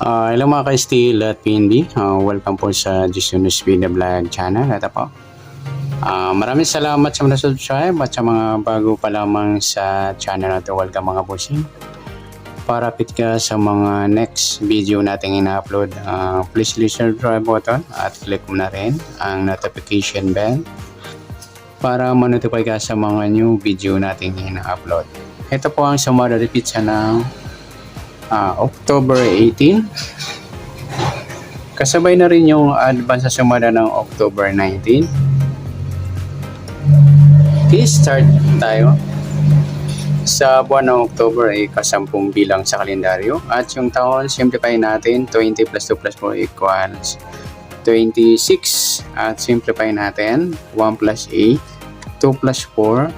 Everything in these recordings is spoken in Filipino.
Hello mga ka-Steel at PNB. Welcome po sa Justinus Video Vlog channel. Ito po. Maraming salamat sa mga subscribe at sa mga bago pa lamang sa channel na ito. Welcome mga bossing. Para update ka sa mga next video natin ina-upload, please click the subscribe button at click mo na rin ang notification bell para ma-notify ka sa mga new video natin ina-upload. Ito po ang summary pizza ng October 18. Kasabay na rin yung advance sa sumada ng October 19. Okay, start tayo. Sa buwan ng October ay kasampung bilang sa kalendaryo. At yung taon, simplify natin. 20 plus 2 plus 4 equals 26. At simplify natin. 1 plus 8. 2 plus 4.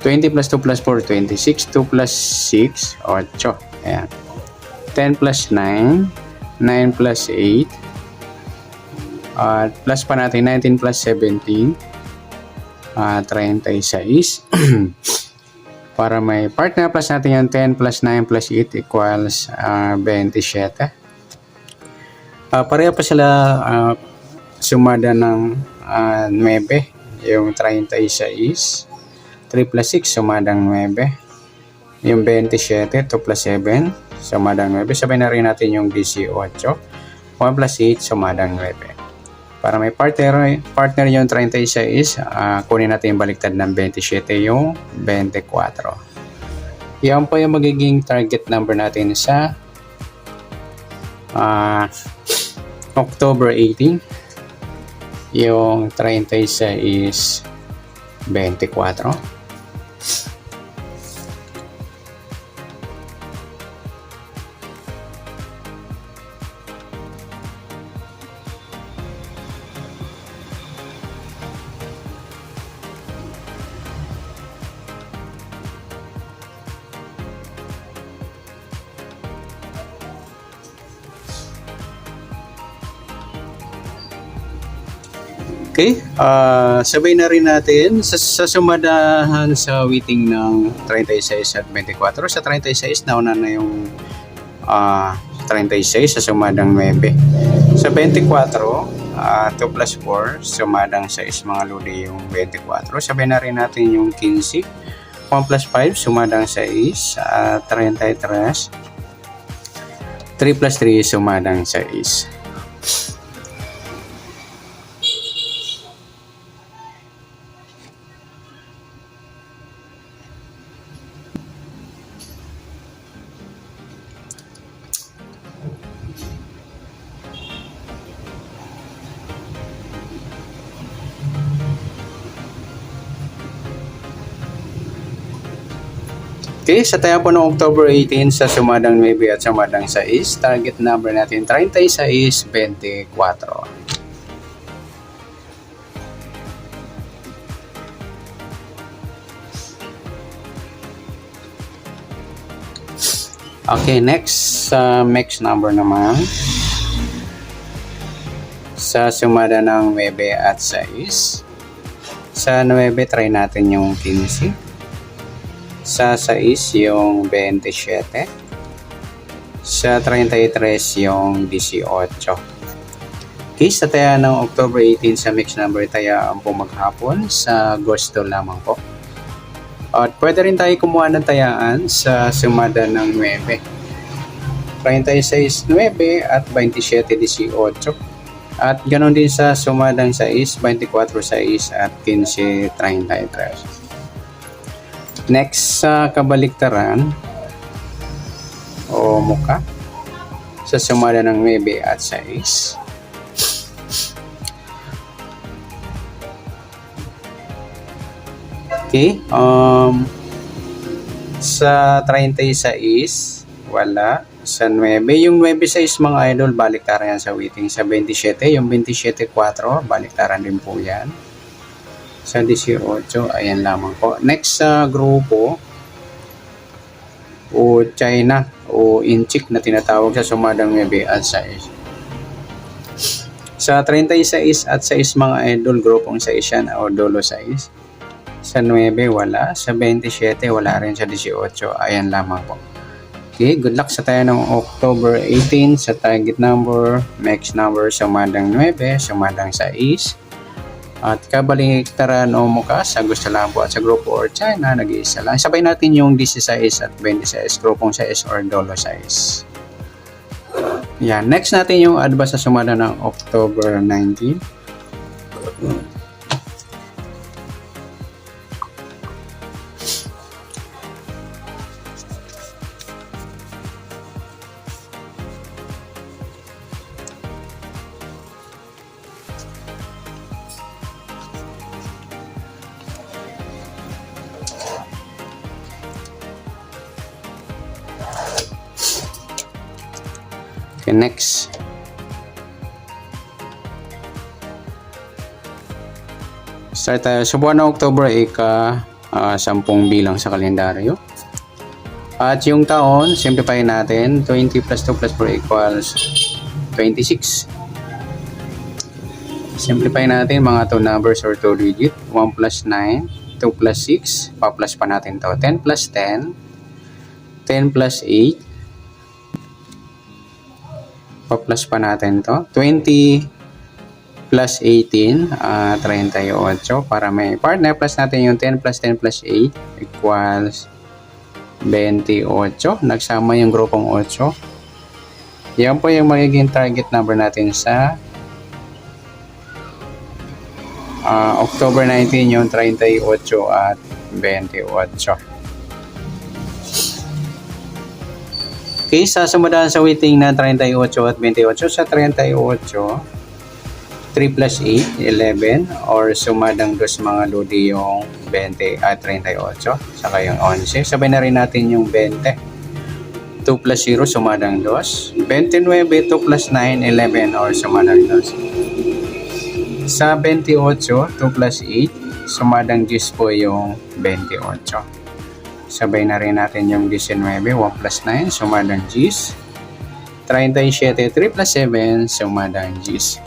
20 plus 2 plus 4, 26. 2 plus 6, 8. Ayan. 10 plus 9, 9 plus 8. At plus pa natin 19 plus 17. 36. Para may partner plus natin yung 10 plus 9 plus 8 equals 27. Pareha pa sila sumada ng 9. Yung 36. 3 plus 6, sumadang 9. Yung 27, 2 plus 7, sumadang 9. Sabay na rin natin yung 18. 1 plus 8, sumadang 9. Para may partner yung 36, kunin natin yung baliktad ng 27, yung 24. Yan po yung magiging target number natin sa October 18. Yung 36, 24. Okay, sabay na rin natin sa sumadahan sa weighting ng 36 at 24. Sa 36, nauna na yung 36 sa sumadang 9. Sa 24, 2 plus 4, sumadang 6 mga lodi yung 24. Sabay na rin natin yung 15. 1 plus 5, sumadang 6. 33. 3 plus 3, sumadang 6. Okay, sa tayo po ng October 18 sa sumadang 9 at sumadang 6, target number natin 36, 24. Okay, next next number naman. Sa sumada ng 9 at 6. Sa 9, try natin yung 15. Sa 6 yung 27. Sa 33 yung 18. Okay, sa taya ng October 18 sa mixed number taya ang po maghapon sa gusto lamang po. At pwede rin tayo kumuha ng tayaan sa sumada ng 9. 36, 9 at 27, 18. At ganoon din sa sumadang 6, 24, 6 at 15, 33. Next sa kabaliktaran o muka sa sumada ng 9 at 6. Okay, sa 36 wala. Sa 9, yung 9-6 mga idol, baliktaran yan sa weighting. Sa 27, yung 27-4, baliktaran din po yan. Sa 18, ayan lamang po. Next sa grupo o China o Inchik na tinatawag sa sumadang 9 at 6. Sa 36 at 6 mga idol, grupong 6 yan o dolo 6. Sa 9 wala, sa 27 wala rin, sa 18 ayan lamang po. Okay, good luck sa tayo ng October 18 sa target number, max number, sumadang 9, sumadang 6. At kabaliktaran o muka sa gusto lang po at sa grupo or China, nag-iisa lang. Sabay natin yung 16 at 26, grupong 6 or dolo 6. Yan, next natin yung advance sa sumada ng October 19. Okay, next. Start tayo. Sa buwan ng October, 10 bilang sa kalendaryo. At yung taon, simplify natin. 20 plus 2 plus 4 equals 26. Simplify natin mga 2 numbers or 2 digit. 1 plus 9, 2 plus 6. Pa-plus pa natin to. 10 plus 10. 10 plus 8. Pa-plus pa natin to. 20 plus 18, 38. Para may partner, plus natin yung 10 plus 10 plus 8 equals 28. Nagsama yung grupong 8. Yan po yung magiging target number natin sa October 19, yung 38 at 28. Okay, sasamudahan sa waiting na 38 at 28. Sa 38, 3 plus 8, 11, or sumadang dos mga lodi yung 20 at 38, saka yung 11. Sabay na rin natin yung 20. 2 plus 0, sumadang dos. 29, 2 plus 9, 11, or sumadang dos. Sa 28, 2 plus 8, sumadang 10 po yung 28. Sabay na rin natin yung 19, 1 plus 9, sumadang 10. 37, 3 plus 7, sumadang 10.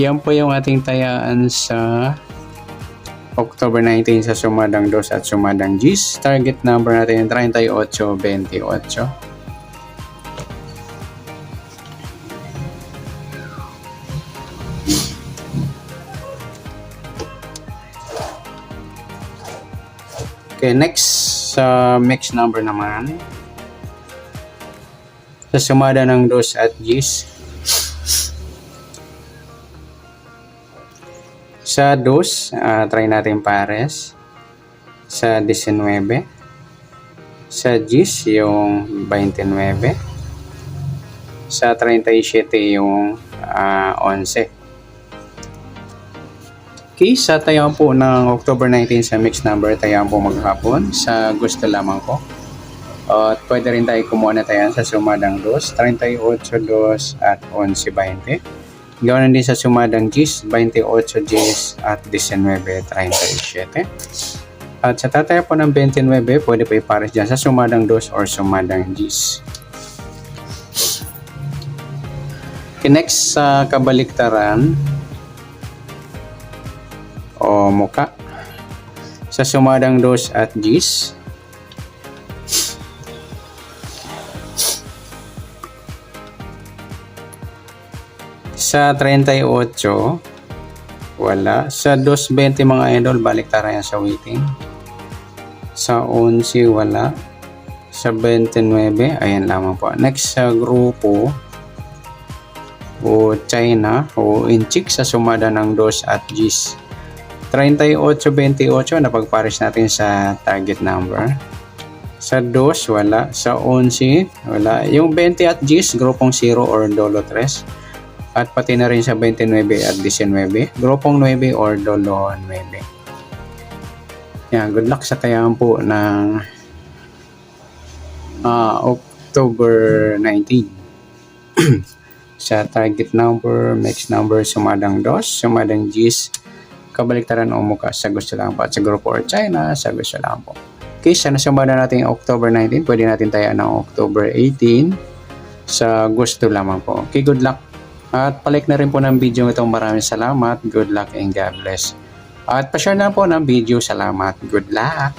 Yan po yung ating tayaan sa October 19 sa sumadang 2 at sumadang 10. Target number natin yung 38, 28. Okay, next sa mix number naman. Sa sumada ng 2 at 10. Sa 2, try natin pares. Sa 19. Sa 10, yung 29. Sa 37, yung 11. Okay, sa tayaan po ng October 19 sa mix number, tayaan po maghapon sa gusto lamang po. At pwede rin tayo kumuha na tayaan sa sumadang 2, 38, 2 at 11, 20. Gawin din sa sumadang 10, 28, 10 at 19, 37. At sa tataya po ng 29, pwede po ipares dyan sa sumadang 2 or sumadang 10. Okay, next sa kabaliktaran o muka. Sa sumadang 2 at 10. Sa 38, wala. Sa 220 mga idol, baliktaran yan sa waiting. Sa 11, wala. Sa 29, ayan lamang po. Next sa grupo o China o inchik sa sumada ng 2 at 10. 38, 28, napagpares natin sa target number. Sa 2, wala. Sa 11, wala. Yung 20 at 10, grupong 0 or dolo 3. At pati na rin sa 29 at 19, grupong 9 or dolo 9. Yan, good luck sa tayaan po ng October 19. Sa target number, mix number, sumadang 2, sumadang 10, kabaliktaran o muka sa gusto lang po. At sa grupo or China, sa gusto lang po. Okay, sana sumada natin October 19, pwede natin tayaan ng October 18 sa gusto lamang po. Okay, good luck. At palik na rin po ng video ito. Maraming salamat. Good luck and God bless. At pa-share na po ng video. Salamat. Good luck.